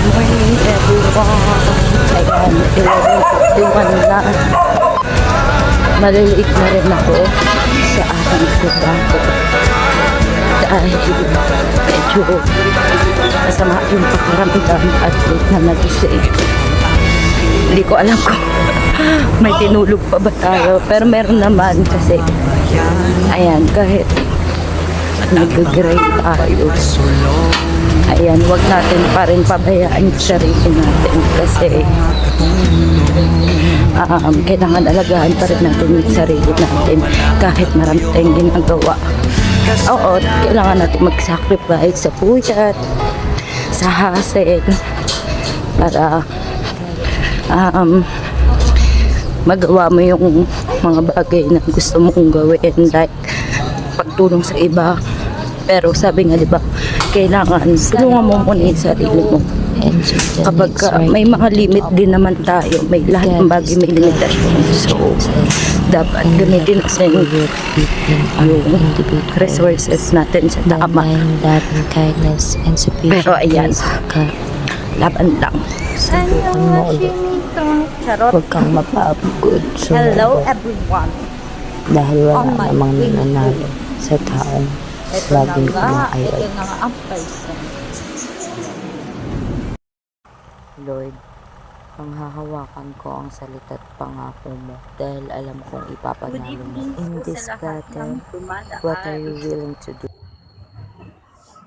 morning everyone. Ayan, 11:51 na. Maliliit na rin ako sa aking trabaho. Dahil medyo masama yung pakiramdam at late na nagising. Hindi ko alam kung may tinulog pa ba tayo. Pero meron naman kasi ayan, kahit nag-grind tayo, ayan, wag natin pa rin pabayaan yung sarili natin kasi kailangan alagaan pa rin natin yung sarili natin kahit marami tayong ginagawa. Oo, kailangan natin mag-sacrifice sa puyat, sa hassle, para magawa mo yung mga bagay na gusto mong gawin, like pagtulong sa iba. Pero sabi nga, diba, kailangan tulungan mo muna yung sarili mo. Kapag may mga limit din naman tayo, may lahat ng bagay may limitasyon. So, dapat gamitin natin yung resources natin sa tama. Pero ayan, laban lang. Huwag kang mapapagod. Hello everyone. Dahil wala namang nananalo sa taong laging kumakayod. Ito na nga ang person. Lord, panghahawakan ko ang salita't pangako mo dahil alam kong ipapanalo mo. In this battle, what are you willing to do?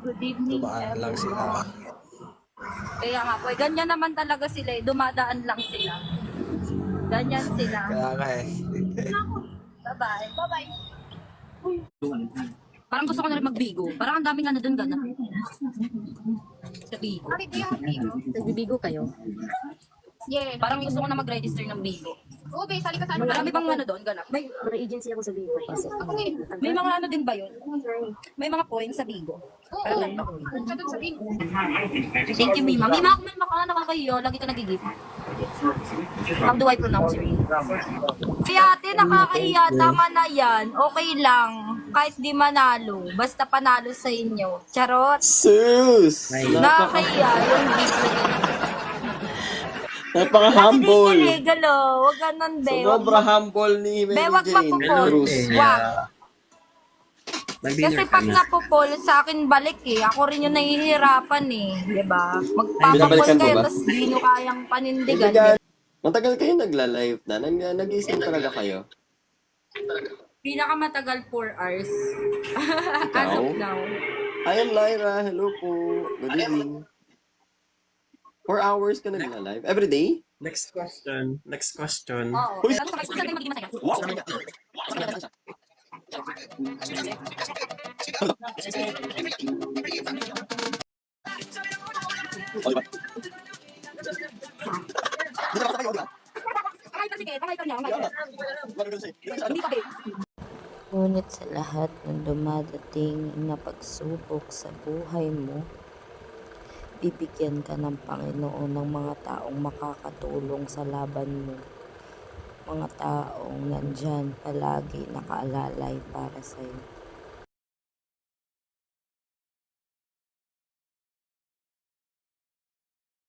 Good evening Dumaan lang sila. everyone. Kaya nga po, ganyan naman talaga sila eh. Dumadaan lang sila. Ganyan sila. Kaya nga eh. Bye-bye. Bye-bye. Parang gusto ko na rin magbigo. Parang ang daming ano dun gana. Sa bigo. Nagbibigo kayo? Yeah. Parang gusto ko na mag-register ng bigo. Oo, be, sali ka sa ano. Marami bang ano doon gana? May agency ako sa Bigo. may mga ano din ba yun? May mga points sa bigo. Oo. Ka dun sa bingo. Thank you, Mima. Mima, kung may maka nakakahiyo, lagi ka nagigip. How do I pronounce your name? Kaya ate, nakakahiya. Tama na yan. Okay lang. Kahit di manalo. Basta panalo sa inyo. Charot. Sus! Nakakahiya. Yung video. Napaka-humble. Kilig, alo. Huwag ganun, be. Sobra humble ni Be, Mary wag Jane. mapupol. Wag. Kasi pag napupol, sa akin balik eh. Ako rin yung nahihirapan eh. Diba? Magpapapol Binabalikan mo kayo, ba? tapos di nyo kayang panindigan. Hindi ka- Matagal kayo nagla-live na. Nag-isip talaga kayo. Pinakamatagal 4 hours. As of now. I am Lyra. Hello po. Good evening. 4 hours ka nagla-live? Every day? Next question. Next question. Oo. Uy! Tapos gusto natin maging masaya. Wow! Ngunit sa lahat ng dumadating na pagsubok sa buhay mo, bibigyan ka ng Panginoon ng mga taong makakatulong sa laban mo. Mga taong nandyan palagi nakaalalay para sa'yo.